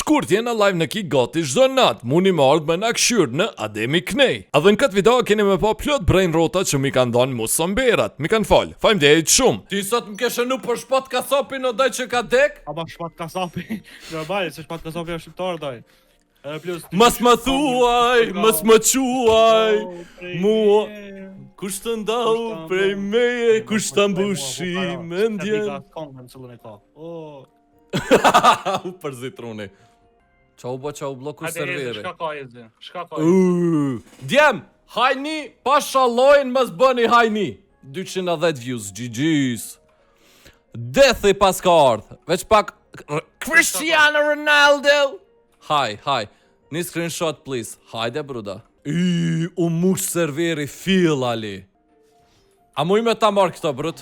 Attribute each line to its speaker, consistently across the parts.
Speaker 1: shkurt jena live në Kick gati çdo natë, muni më ardhë me na këshyrë në Ademi Knej. Edhe në këtë video keni me pa plot brain rota që mi kanë dhënë musomberat, mi kanë fal. Faleminderit shumë. Ti sot më ke shënu për shpat kasapin o daj që ka dek?
Speaker 2: Aba shpat kasapi, normal, se shpat kasapi është shqiptar daj.
Speaker 1: Mas më thuaj, mas më quaj, mua. Kush të ndau prej meje, kush të mbushi mendjen. U përzit runi. Qa u bloku serveri.
Speaker 2: Shka ka e
Speaker 1: Djem, hajni, pa shallojnë mës bëni hajni. 210 views, GG's. Dethi pas ka ardhë, veç pak Cristiano Ronaldo. Haj, një screenshot please. Hajde bruda. U mush serveri fil ali. A muj me ta marrë këto brut?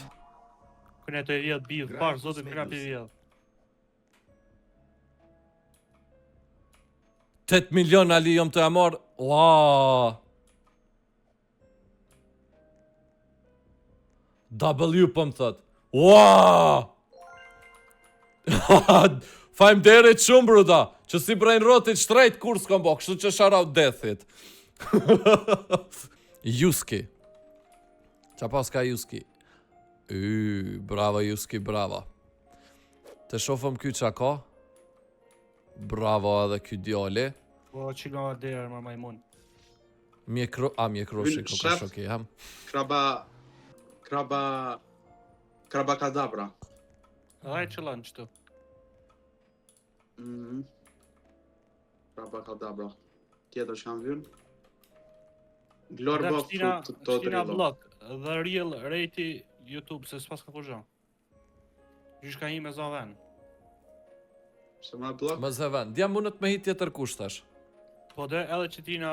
Speaker 2: Këne të e vjetë bivë, parë, zotin këna për vjetë.
Speaker 1: 8 milion ali jom të e marrë. Wow. W po më thot. Wow. Faleminderit shumë bruda. Që si brain rotit shtrejt kur s'kom bo, kështu që shoutout deathit. Juski. Qa pas ka Juski? Brava Juski, brava. Të shofëm ky qa ka? Bravo edhe ky djali.
Speaker 2: Po, qilo derë më majmun.
Speaker 1: Mjekroshi ko ka shoki, ham?
Speaker 3: Kraba kadabra.
Speaker 2: Aj qëlan qëtu.
Speaker 3: Kraba kadabra. Tjetër që kam vynë. Glorba fut të
Speaker 2: Shtina blok, the real rejti YouTube, se s'pas ka përgjën. Gjysh ka hi me zaven.
Speaker 3: Se ma blok?
Speaker 1: Më zëven, dja mundet me hit tjetër kush tash.
Speaker 2: Po dhe edhe që tina...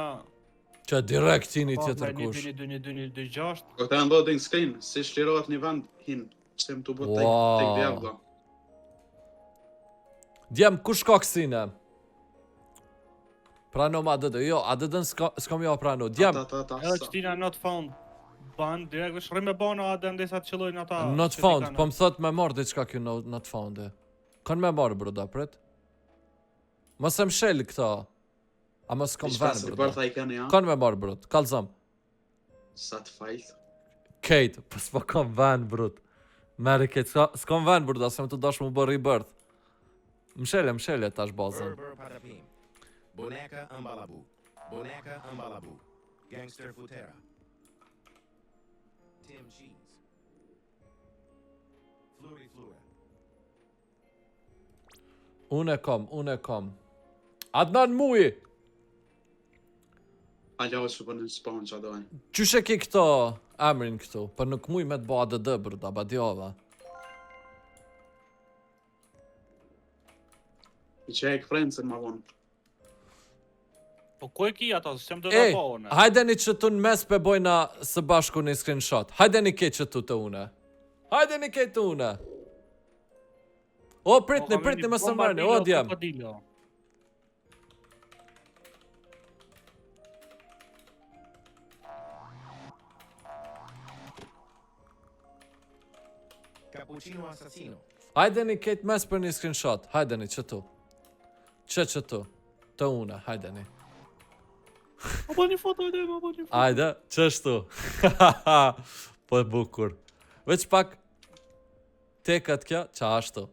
Speaker 1: Që direkt hini tjetër kush.
Speaker 2: 1-2-6.
Speaker 3: Po këta në loading screen, si shlirohet një vend, hin. Se më të bët tek Diablo.
Speaker 1: Djem, kush ka kësine? Prano ma ADD, jo, ADD-n s'kom jo prano. Djem.
Speaker 2: Edhe që tina not found ban, direkt është rrim e bano adë ndesa të qëllojnë ata.
Speaker 1: Not found, po më thot me marrë diçka kjo not found e. Kanë me marrë bruda, pret. Mos e mshel këta. A mos kom ven bruda. Kanë me marrë brud, kalzam.
Speaker 3: Sa të fajt.
Speaker 1: Kate, po s'po kom ven brud. Meri Kate, s'kom ven bruda, se më të dash mu bërë rebirth. Mshele tash bazën.
Speaker 4: Boneca Ambalabu. Boneca Ambalabu. Gangster Futera. Tim Cheese. Fluri Flura.
Speaker 1: Unë e kom. Adnan Muji!
Speaker 3: Alja është për në spawn që adojnë.
Speaker 1: Qysh e ki këto emrin këtu? Për nuk muj me të bo ADD brda, badjova.
Speaker 3: I që e këfrencën ma vonë.
Speaker 2: Po ku e ki ata, se më do të po une?
Speaker 1: Hajdeni që tu në mes pe bojna së bashku një screenshot. Hajdeni ke që tu të une. Hajdeni ke të une. O, pritni më së mërni, o djem.
Speaker 4: Cappuccino Assassino.
Speaker 1: Hajdeni ke të mes për një screenshot. Hajdeni që tu. Që tu. Të une, hajdeni.
Speaker 2: O po një foto edhe, o po një foto.
Speaker 1: Ajde, qështu. Po e bukur. Veç pak tekat kja, qa ashtu.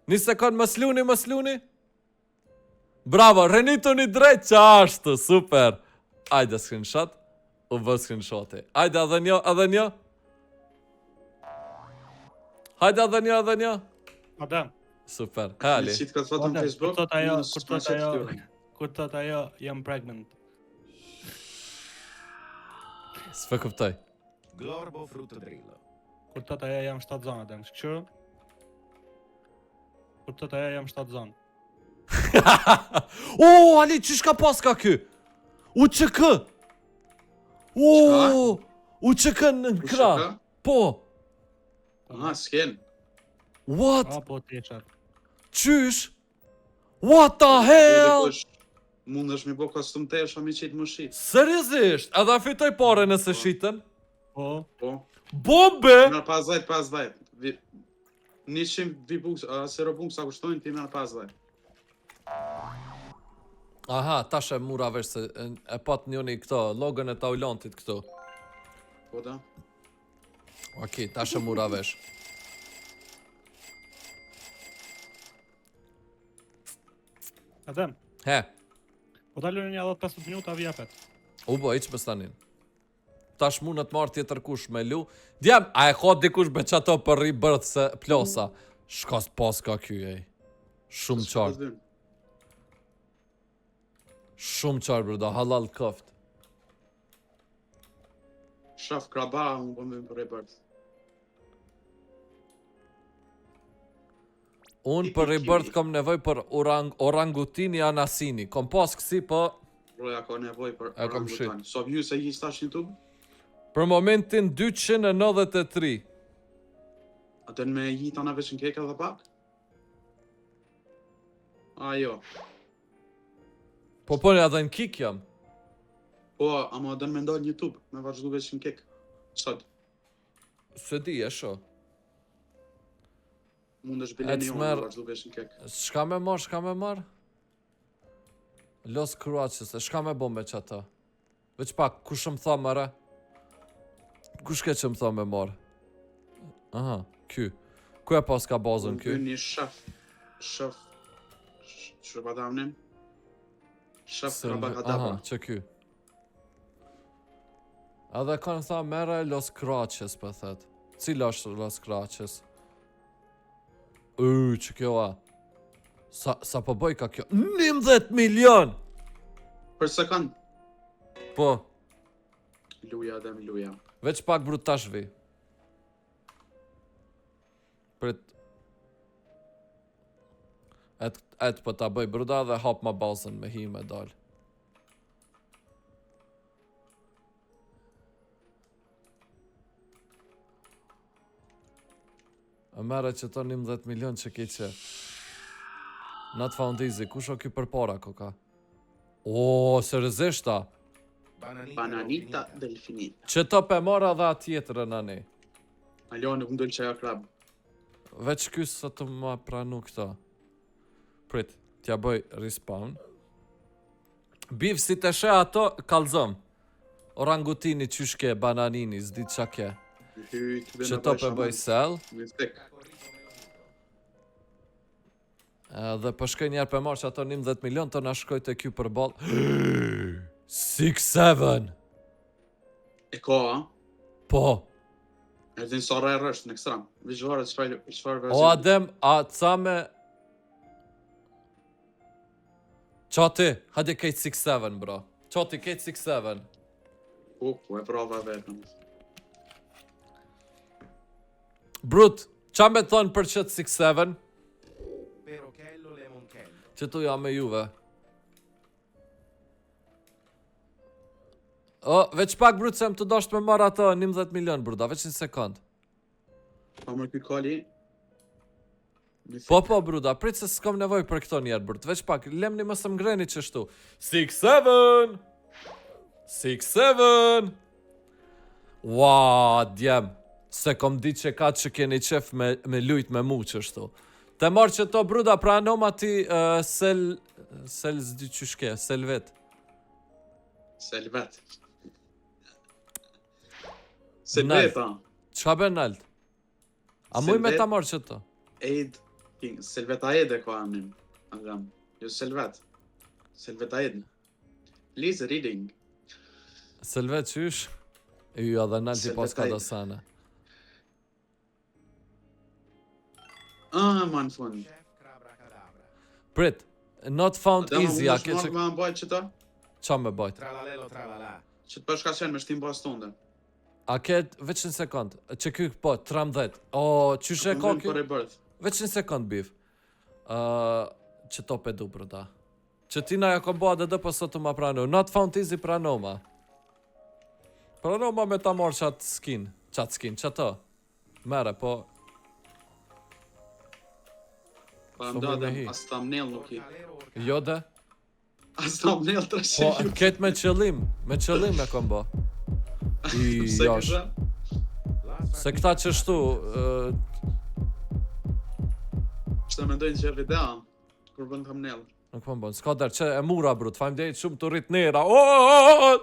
Speaker 1: Një sekund, më sluni. Bravo, renitu një drejt, qa ashtu, super. Ajde, screenshot. U bë screenshoti. Ajde, edhe një. Hajde, edhe një.
Speaker 2: Adem.
Speaker 1: Super, hali.
Speaker 3: Si të këtë foto në Facebook,
Speaker 2: kur thot ajo, jam pregnant.
Speaker 1: S'pe kuptoj.
Speaker 4: Glorbo Fruttodrillo.
Speaker 2: Kur thot ajo, jam 7 zonë, Adem, shkëshërë? Kur thot ajo, jam 7 zonë.
Speaker 1: O, Ali, qysh ka pas ka ky? UÇK. O, UÇK në kra. Po.
Speaker 3: S'ken.
Speaker 1: What?
Speaker 2: Po, t'eshat.
Speaker 1: Qysh? What the hell?
Speaker 3: Mund është mi bo kostum të esha mi qitë më shqit.
Speaker 1: Seriozisht? Edhe fitoj pare nëse shiten?
Speaker 2: Po.
Speaker 1: Bombe!
Speaker 3: Nga pas vajt. 100 vibuks, 0 buks sa kushtojnë, ti nga pas vajt.
Speaker 1: Aha, tash e mura vesh se e pat njëni këto, logën e taulantit këtu.
Speaker 3: Po da.
Speaker 1: Okej, tash e mura vesh.
Speaker 2: Adem,
Speaker 1: He,
Speaker 2: po dalën një 15 minuta vjepet.
Speaker 1: u bo, iq më stanin. Tash mu në të marrë tjetër kush me lu. Djem, a e ka dikush me qato për rebirth se plosa. Shka s'pas ka ky, ej. Shumë qartë. Shumë qartë, brda, halal këft.
Speaker 3: Shaf kraba, unë po më për rebirth.
Speaker 1: Unë për rebirth kam nevoj për orangutini anasini. Kom pas kësi, po
Speaker 3: Roja ka nevoj për
Speaker 1: E kam shit.
Speaker 3: orangutan. So view se ji stash YouTube?
Speaker 1: për momentin 293.
Speaker 3: A të në me ji tana veç në keka dhe pak? A jo.
Speaker 1: Po një edhe në kik jam.
Speaker 3: Po, ama dënë me ndalë në YouTube, me vazhdu veç në kek. Sot,
Speaker 1: Se di, e sho.
Speaker 3: mund është bileni
Speaker 1: E
Speaker 3: unë
Speaker 1: t'mer-
Speaker 3: me vazhdu veç në kek.
Speaker 1: Shka me marr? Los Kruaqës, shka me bo me që ata? Veç pak, kush më tha mëre? Kush ke që më tha me marr? Aha, ky. Ku e pas ka bazën ky?
Speaker 3: Unë një shaf, që pa damnin? Shaf kraba
Speaker 1: Aha,
Speaker 3: kadabra.
Speaker 1: që ky. Edhe kanë tha mere Los Kruaqës, për thet. Cila është Los Kruaqës? Që kjo a. Sa po boj ka kjo? 19 milion!
Speaker 3: Për sekund,
Speaker 1: Po,
Speaker 3: luja dhe mi luja.
Speaker 1: veç pak brut tash vi. Prit. Et po ta bëj bruda dhe hap ma bazën me hi me dal. E mere që to 11 milion që ki që. Not found easy, kush o ky për para koka? O, seriozisht ta.
Speaker 3: Bananita delfinita.
Speaker 1: Që to pe mora dhe atjetër nani.
Speaker 3: Alo, nuk më dojnë që ajo krab.
Speaker 1: Veç ky sa të ma pranu këta. Prit, t'ja bëj respawn. Biv si të she ato, kalzom. Orangutini qyshke, bananini, zdi qa ke. Që to pe bëj sell. Dhe po shkoj njerë pe marrë që ato 11 milion, të na shkoj të kjo për bal. 6-7.
Speaker 3: E ka, a?
Speaker 1: Po.
Speaker 3: E din sa rrë është në ekstrem. Vizhuarët çfarë
Speaker 1: O
Speaker 3: version.
Speaker 1: Adem, a ca me... Qati, hadi kejt 6-7, bro. Qati, kejt 6-7.
Speaker 3: Po, e prava vetëm.
Speaker 1: Brut, qa me thonë për qëtë 6-7?
Speaker 4: Perochello lemonchello.
Speaker 1: Që tu jam me juve. O, veç pak brut se më të dasht me marrë ato 11 milion, bruda, veç një sekund.
Speaker 3: Pa më ky kali.
Speaker 1: Po, bruda, prit se s'kom nevoj për këto njerë, brut, veç pak, lemni më së më ngreni qështu. 6-7! 6-7! Ua, djem, se kom dit që ka që keni qef me lujt me mu qështu. Te marrë që to, bruda, pra anom ati sel zdi qyshke, selvet.
Speaker 3: Selvet. Selveta.
Speaker 1: Qa ben nalt? A muj me
Speaker 3: Selvet.
Speaker 1: ta marrë që to?
Speaker 3: Aid. Selveta Aid e ka anin. Adem. Jo Selvet. Selveta Aid. Please reading.
Speaker 1: Selvet qysh? E ju edhe nalti
Speaker 3: Selvet
Speaker 1: pas ka
Speaker 3: Aid.
Speaker 1: do sana.
Speaker 3: Ma në fund.
Speaker 4: Chef Crabra-Cadabra.
Speaker 1: Prit, not found
Speaker 3: Adem,
Speaker 1: easy, a ke që...
Speaker 3: me mbajt që ta?
Speaker 1: Qa me bajt?
Speaker 4: Tralalelo tralala.
Speaker 3: Që të përshka qenë me shtim pas tonde.
Speaker 1: A ke veç një sekund, që ky po, 13. O, qysh e ka
Speaker 3: Për
Speaker 1: kjo?
Speaker 3: rebirth.
Speaker 1: Veç një sekund, bif. Që to pe du, brda. Që ti na ja kom bëha dhe po sot të ma pranu. Not found easy pranoma. Pranoma me ta marrë qatë skin. Qatë skin, që to? Mere, po...
Speaker 3: Pa
Speaker 1: S'o
Speaker 3: më
Speaker 1: më
Speaker 3: da
Speaker 1: hi.
Speaker 3: as thumbnail nuk i.
Speaker 4: Calero orca.
Speaker 1: Jo dhe?
Speaker 3: As thumbnail të
Speaker 1: Po,
Speaker 3: rëshë.
Speaker 1: ket me qëllim e kom bë. I
Speaker 3: Se
Speaker 1: jash.
Speaker 3: kësha?
Speaker 4: Las
Speaker 1: Se këta qështu,
Speaker 3: Që të mendojnë që e videa. Kur bën thumbnail.
Speaker 1: Nuk po mbon, s'ka der, që e mura bro, faleminderit shumë të rrit nera. Oh,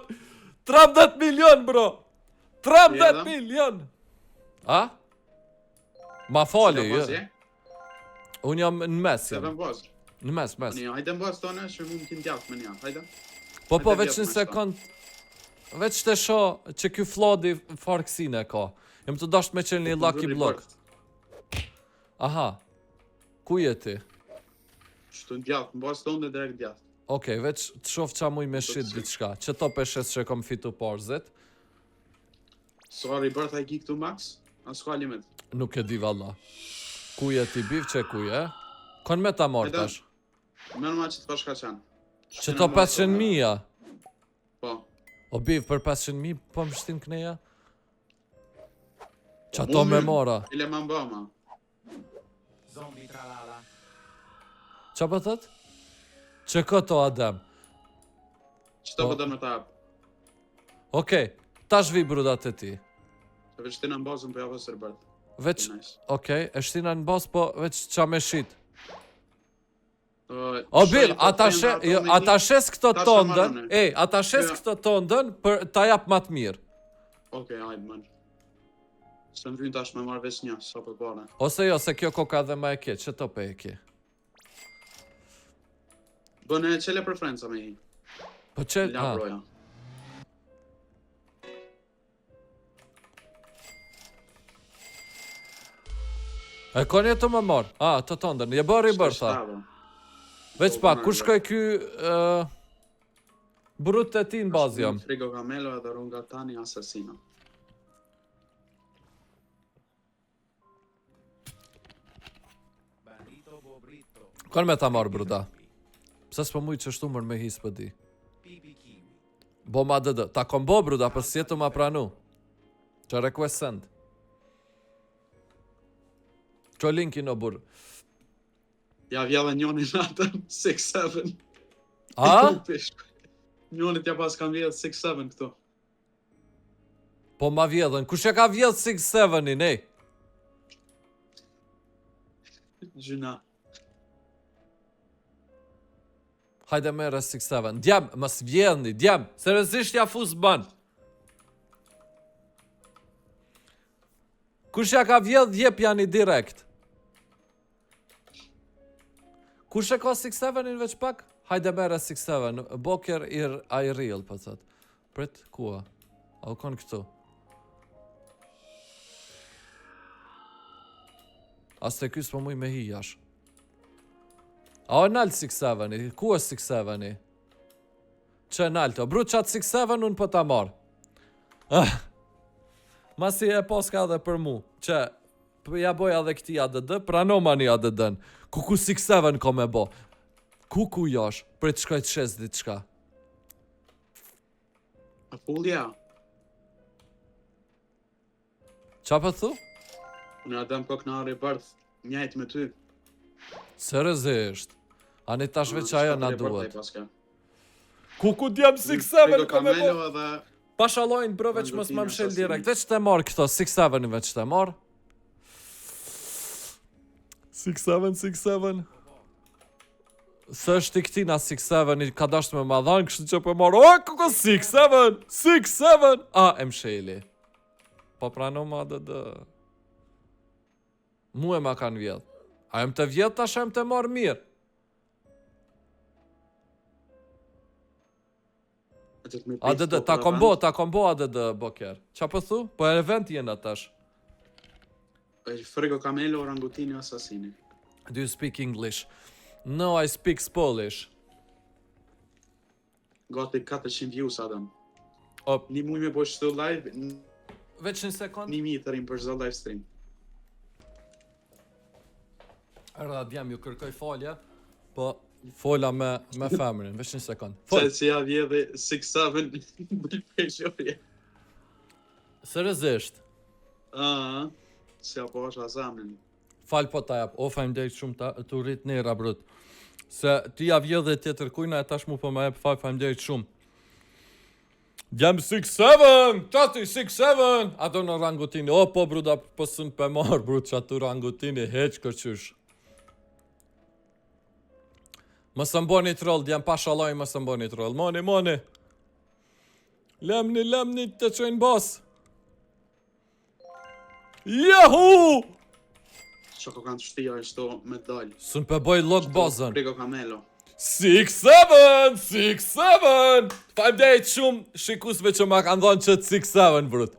Speaker 1: 13 milion bro. 13
Speaker 3: Jeda?
Speaker 1: milion. A? Ma fali,
Speaker 3: Si ka pas,
Speaker 1: jo.
Speaker 3: je?
Speaker 1: Unë jam në mes,
Speaker 3: Se
Speaker 1: jam.
Speaker 3: vëm bas.
Speaker 1: Në mes.
Speaker 3: Një, hajde në bas tonë, që mund t'in djatë me një, hajde.
Speaker 1: Po,
Speaker 3: Hajde
Speaker 1: veç
Speaker 3: vjetë
Speaker 1: një
Speaker 3: me
Speaker 1: sekund. Veç të sho që ky flodi farksine ka. Jam të dasht me qenë një lucky block. Aha. Ku je ti?
Speaker 3: Shtu në djatë, në bas tonë dhe direkt djatë.
Speaker 1: Okej, veç të shof qa muj me shit diçka. Që to peshes që kom fitu porzit.
Speaker 3: Sorry, bërth a i ki këtu max, as ka limit.
Speaker 1: Nuk e di valla. Ku je ti biv që ku je? Kon me ta marrë
Speaker 3: Hajde.
Speaker 1: tash.
Speaker 3: Mërë ma që të pash ka qenë.
Speaker 1: Që to 500.000-a.
Speaker 3: Po.
Speaker 1: O biv për 500.000 po më shtim kneja? Qa
Speaker 3: Po,
Speaker 1: to me
Speaker 3: mirë.
Speaker 1: mora?
Speaker 3: Ile ma mba ma.
Speaker 4: Zombie tralala.
Speaker 1: Qa po thët? Që këto adem.
Speaker 3: Që të
Speaker 1: Po.
Speaker 3: pëtë me ta apë.
Speaker 1: Okej, tash vi brudat e ti.
Speaker 3: Se veç ti në mbazën për javë sër bërth.
Speaker 1: Veç,
Speaker 3: Nice.
Speaker 1: okej, e shtina në bas, po veç qa me shit. O
Speaker 3: Shoj,
Speaker 1: bil,
Speaker 3: po, them,
Speaker 1: ata shes këto
Speaker 3: ta
Speaker 1: tondën,
Speaker 3: shamarone.
Speaker 1: ata shes
Speaker 3: Jo.
Speaker 1: këto tondën për ta jap ma të mirë.
Speaker 3: Okej, hajde man. Se më vynë tash me marrë veç një, sa për bare.
Speaker 1: Ose jo, se kjo koka dhe ma e ke, që to pe e ke.
Speaker 3: Bëne qele preferenca me i.
Speaker 1: Po që,
Speaker 3: La broja.
Speaker 1: e koni të më marë. Të tondën, je bërë i bërë, tha. Veç
Speaker 3: Po,
Speaker 1: pa,
Speaker 3: po,
Speaker 1: ku
Speaker 3: po.
Speaker 1: shkoj ky brut të ti në bazë jam.
Speaker 3: Frigo Camelo edhe Rungatani Assassino.
Speaker 4: Bandito Bobrito.
Speaker 1: Kon me ta marë bruda. Pse s'po mujë që shtumër me his për di.
Speaker 4: Pipi Kimi.
Speaker 1: Bo ma dëdë, ta kom bo bruda, për si jetu ma pranu. Që request send. Që linkin o burë.
Speaker 3: Ja vjellë njoni në atëm 6-7.
Speaker 1: A?
Speaker 3: Njoni t'ja pas kanë vjellë 6-7 këto.
Speaker 1: Po ma vjedhen, kush e ka vjedh 6-7-in, ej?
Speaker 3: Gjyna.
Speaker 1: Hajde mere 6-7. Djem, mës vjedhni, djem. Seriozisht ja fus ban. Kush ja ka vjedh, jep janë i direkt. Kush e ka 6-7-in veç pak? Hajde mere 6-7. Boker i real, po thot. Prit, kua? A u kon këtu? As të kys po muj me hi jash. A o nalt 6-7-i? Ku është 6-7-i? Që nalt o? Bru qatë 6-7 unë po ta marë. Masi e poska edhe për mu. Që ja boj edhe këti ADD, pranoma një ADD-n. Ku 6-7 ko me bo. Ku jash? Për të shkoj të shes diçka.
Speaker 3: A fullja.
Speaker 1: Qa për thu?
Speaker 3: Unë adem koknari bërth njajt me ty.
Speaker 1: Seriozisht. Ani tash veç ajo na duhet.
Speaker 3: Paska.
Speaker 1: Ku djem 6-7 ko me bo.
Speaker 3: Camelo edhe...
Speaker 1: Pashallojnë bro veç mos më mshel direkt. Veç të marë këto 6-7 veç të marë. 6-7. Së është i këtina 6-7 i ka dasht me madhan, kështë që për marë, o, kuko 6-7, 6-7, e msheli. Po prano ma dhe. Mu e ma kanë vjetë. A jem të vjetë, tash jem të marë mirë. ADD, ta kombo ADD, Boker. Qa për thu? Po event jena tash.
Speaker 3: Frigo Camelo, Orangutini, Assassini.
Speaker 1: Do you speak English? No, I speak Polish.
Speaker 3: Gati 400 views adem.
Speaker 1: Op.
Speaker 3: Një muj me po shtu live,
Speaker 1: Veç një sekund.
Speaker 3: 1000 të rim për zdo live stream.
Speaker 1: Erda djem ju kërkoj falje, po fola me femrin, veç një sekund.
Speaker 3: Se
Speaker 1: Fol.
Speaker 3: që ja vjedhe 6-7 bëj peshorje.
Speaker 1: Seriozisht.
Speaker 3: Se apo është azamin.
Speaker 1: Fal po ta jap. O faleminderit shumë të rrit nera brut. Se ti ja vjedhe tjetër kujna e tash mu po më jep faleminderit shumë. Jam 6-7! Qati 6-7! Ato në rangutini. O po bruda po sën pe marë brut që ato rangutini heq kërqysh. Mos të mboni troll, jam pa shalloj, mos të mboni troll. Moni. Lemni të çojnë boss. Jahu!
Speaker 3: Çoko kanë të shtia është me dal.
Speaker 1: Sun pe boj lock bossën.
Speaker 3: Prego Camelo.
Speaker 1: 6-7! Faleminderit shumë shikusve që ma kanë dhënë çet 6-7 brut.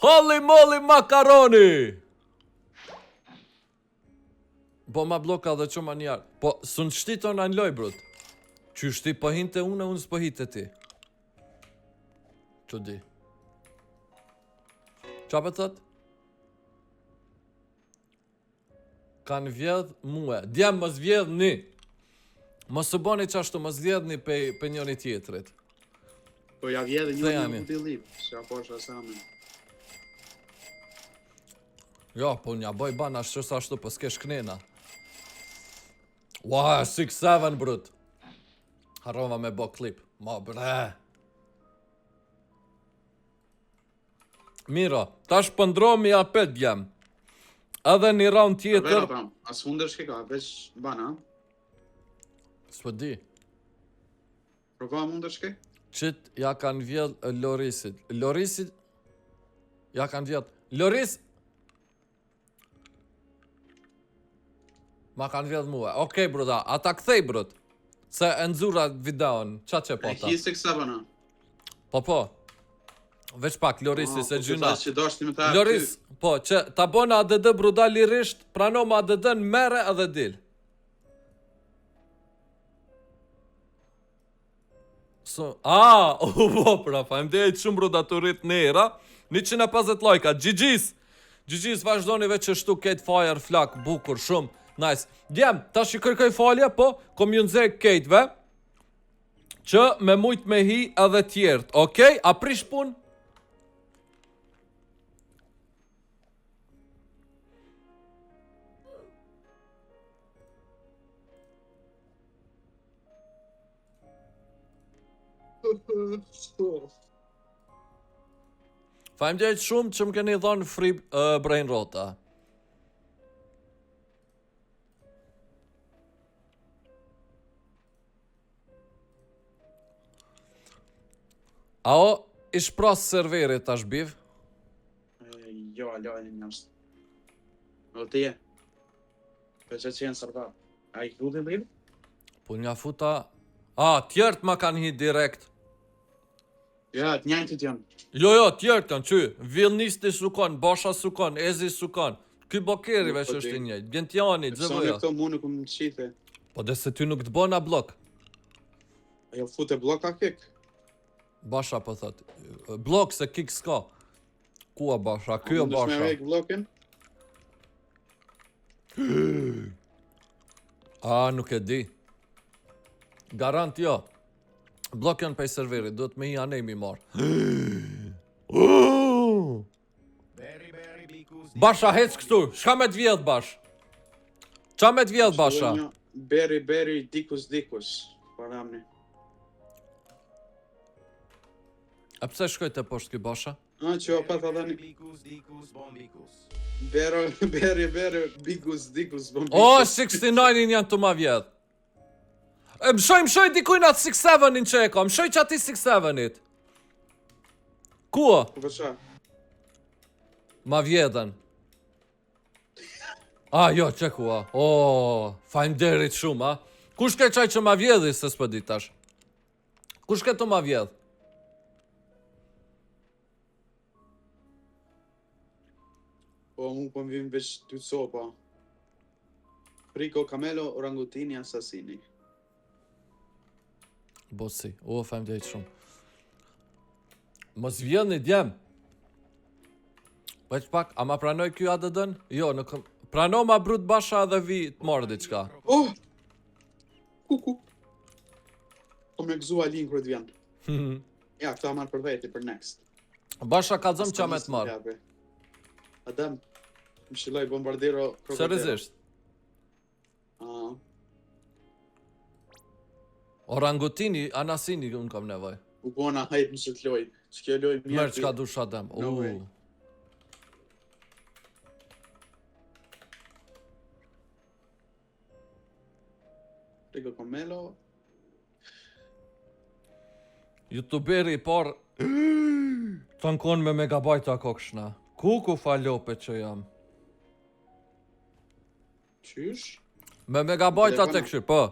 Speaker 1: Holy moly makaroni! Po ma bloka dhe që ma njarë. Po, sun shtiton anë loj, brut. Që shti po hinte unë s'po hinte ti. Që di. Qa për thët? Kanë vjedh muë. Djem mos vjedh një. Mos së boni qashtu, mos vjedh një pe njëri tjetrit.
Speaker 3: Po ja vjedhe
Speaker 1: Se
Speaker 3: një
Speaker 1: jani.
Speaker 3: në lip. Qa po është asamin.
Speaker 1: Jo, po nja boj ban ashtu sa ashtu, po s'kesh knena. Ua, 6-7 brut. Harrova me bo klip. Ma bre. Miro, tash pëndromi apet djem. Edhe një round
Speaker 3: Vera
Speaker 1: tjetër.
Speaker 3: pram, as fundër shkeka, veç bana.
Speaker 1: S'po di.
Speaker 3: Prova mundër shke?
Speaker 1: Qit ja kanë vjedh Lorisit. Lorisit ja kanë vjedh. Loris ma kanë vjedh mua. Okej, bruda, ata kthej brut. Se e nxura videon, qa që po
Speaker 3: E
Speaker 1: ta?
Speaker 3: hi 6-7
Speaker 1: Po. Veç pak, Lorisi se gjyna.
Speaker 3: Që dashti me ta
Speaker 1: Loris, po, që ta bona ADD bruda lirisht, pranom ADD-n mere edhe dil. Po, pra, faleminderit shumë bruda të rrit në era. 150 lajka, GG's vazhdoni veç që shtu Kate Fire flak, bukur, shumë, nice. Djem, tash i kërkoj falje, po, kom ju nxej Kate-ve, që me mujt me hi edhe tjertë, okej? A prish pun? Faleminderit shumë që më keni dhënë free brain rota. Ao, ish pras serverit tash biv?
Speaker 3: Jo, alo, e një nështë. O ti e. Për që jenë sërba. A i këtu të liv?
Speaker 1: Po nja futa... tjert ma kanë hi direkt.
Speaker 3: Ja, të njajtë të janë.
Speaker 1: Jo, tjert kanë qy. Vilnisti sukon, Basha sukon, Ezi sukon. Ky Bokeri veç
Speaker 3: po
Speaker 1: është
Speaker 3: di.
Speaker 1: i njëjtë. Gentiani,
Speaker 3: Pësone
Speaker 1: Xhevoja.
Speaker 3: këto mu nuk më qite.
Speaker 1: Po dhe se ty nuk të bona blok.
Speaker 3: Ajo fute bloka kik.
Speaker 1: Basha po thot. Blok se kik s'ka. Kua Basha? Ky o
Speaker 3: Mundesh me
Speaker 1: Basha.
Speaker 3: vek blokin?
Speaker 1: Nuk e di. Garant jo. Blokën pe serverit, do të me i anej mi marr.
Speaker 4: Berry bikus.
Speaker 1: Basha hec këtu, shka me të vjedh Bash? Qa me të vjedh Basha?
Speaker 3: Beri, dikus. Paramni.
Speaker 1: A pse shkoj të poshtë ky Basha?
Speaker 3: Që o pat edhe një
Speaker 4: Dikus, bombikus.
Speaker 3: beri, dikus, bombikus.
Speaker 1: O, 69-in janë të ma vjedh. Mshoj dikujnë atë 6-7-in që e ka, mshoj që ati 6-7-it. Kua?
Speaker 3: Po përqa?
Speaker 1: Ma vjedhen. Jo, që kua. Faleminderit shumë, Kush ke qaj që ma vjedhi se s'pë di tash? Kush ke të ma vjedh?
Speaker 3: Po mu po më vim veç ty sopa. Rico Camelo, orangutini, assassini.
Speaker 1: Bosi, faleminderit shumë. Mos vjen një djem. Veç pak, a ma pranoj kjo ADD-n? Jo, nuk... Prano ma brut Basha dhe vi të marrë diçka.
Speaker 3: Oh! Kuku. Po me gëzua linë kërët vjen. Ja, këta marrë për veti, për next.
Speaker 1: Basha ka zëm qa me të marrë.
Speaker 3: Adam, më shiloj bombardero krokodilo.
Speaker 1: Seriozisht. Orangutini, anasini unë kam nevoj.
Speaker 3: U bona hajt më shët loj. Që kjo loj mjerë.
Speaker 1: Mërë qka dusha dem.
Speaker 3: No way. Frigo Comelo.
Speaker 1: Youtuberi I parë tankon me megabajta kokshna. Ku falope që jam.
Speaker 3: Qysh?
Speaker 1: Me megabajta
Speaker 3: Telefona.
Speaker 1: të këshir, po.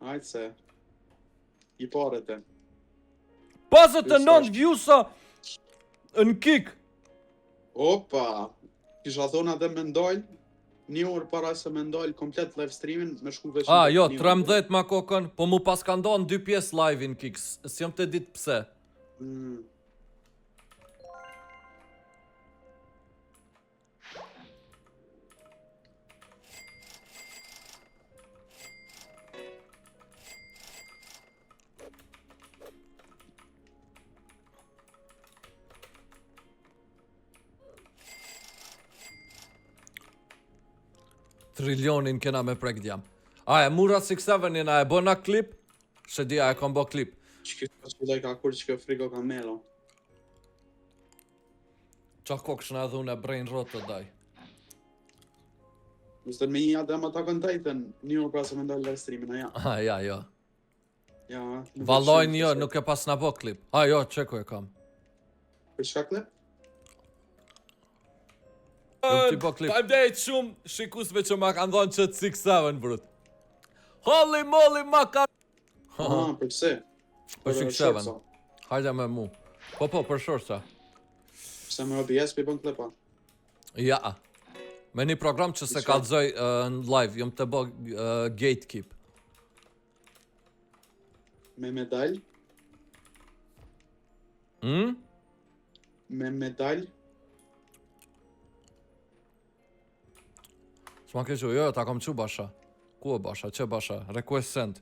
Speaker 3: Hajtë se. I paret e.
Speaker 1: 59 vjusa në kik.
Speaker 3: Opa! Kisha thonë atë me ndojnë, 1 orë para se me ndojnë komplet live streamin, me shku veç...
Speaker 1: Jo, 13 ma kokën, po mu pas ka ndonë 2 pjesë live në kik. S'jam të ditë pse.
Speaker 3: Mm.
Speaker 1: Trilionin kena me prek djam. A e mura 6-7-in a e bëna klip? Se dia e kom bë klip.
Speaker 3: Që kështë shpillaj ka kur që kjo Frigo Comelo.
Speaker 1: Qa kokshna edhe unë e brain rot të daj.
Speaker 3: Mështë me një adem ata kontajten, 1 orë para se me ndojnë live streamin, a ja.
Speaker 1: Ja, jo.
Speaker 3: Ja,
Speaker 1: Valojnë jo, nuk e pas na bë klip. Jo, qeku e kam.
Speaker 3: Për shka klip?
Speaker 1: Nuk t'i bë klip. Kam dejt shumë shikusve që ma kanë dhonë që 6-7, brut. Holy moly ma ka...
Speaker 3: Për pëse?
Speaker 1: Për 6-7. Hajde me mu. Po, për shorsa.
Speaker 3: Pse me OBS për bën klipa?
Speaker 1: Ja. Me një program që se kallzoj në live, jom të bë gatekeep.
Speaker 3: Me medalj? Me medalj?
Speaker 1: S'ma ke që, jo, ta kom që basha. Ku e basha, që basha? Request send.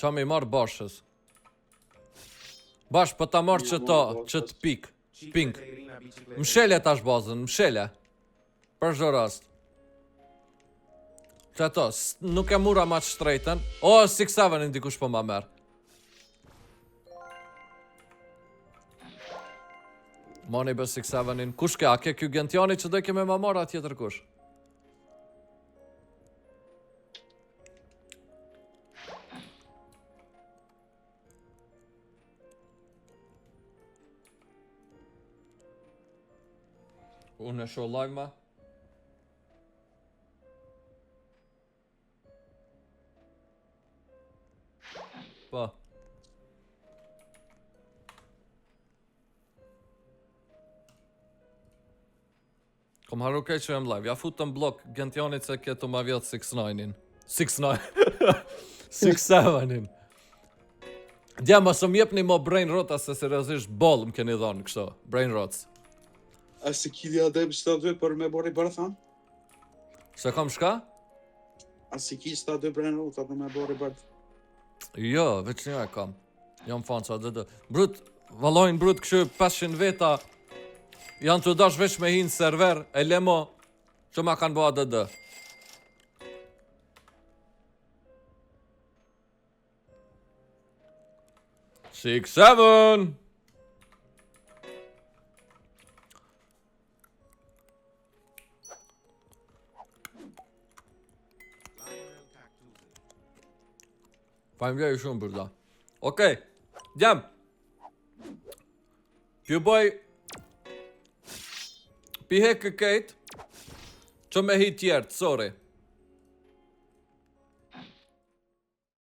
Speaker 1: Qa me I marrë bashës. Bash, për ta marrë që ta, që të pik. Pink. Mshele tash bazën, mshele. Për zhë rast. Që ato, nuk e mura ma që shtrejten. 6-7 dikush po ma merë. Moni bë 6-7-in. Kush ke, a ke kjo Gentiani që dojke me ma marrë atjetër kush? Unë e shoh live ma. Po. Kom haru kej që jem live. Ja futëm blok Gentianit se ketu ma vjetë 6-9-in. 6-9. 6-7-in. Dja, ma së mjep një mo brain rota se seriosisht bol më keni dhonë kështo. Brain rots.
Speaker 3: A se kili adem që ta dhe për me bori bërë thamë?
Speaker 1: Se kam shka?
Speaker 3: A si ki që ta dhe bërë në ruta për me bori bërë?
Speaker 1: Jo, veç një e kam. Jam fanca dhe. Brut, valojnë brut këshu 500 veta. Janë të dash veç me hinë server, e lemo, që ma kanë bëha dhe. 6-7! Faleminderit shumë për ta. Okej, djem. Pju bëj pi hek kejt që me hit tjertë, sorry.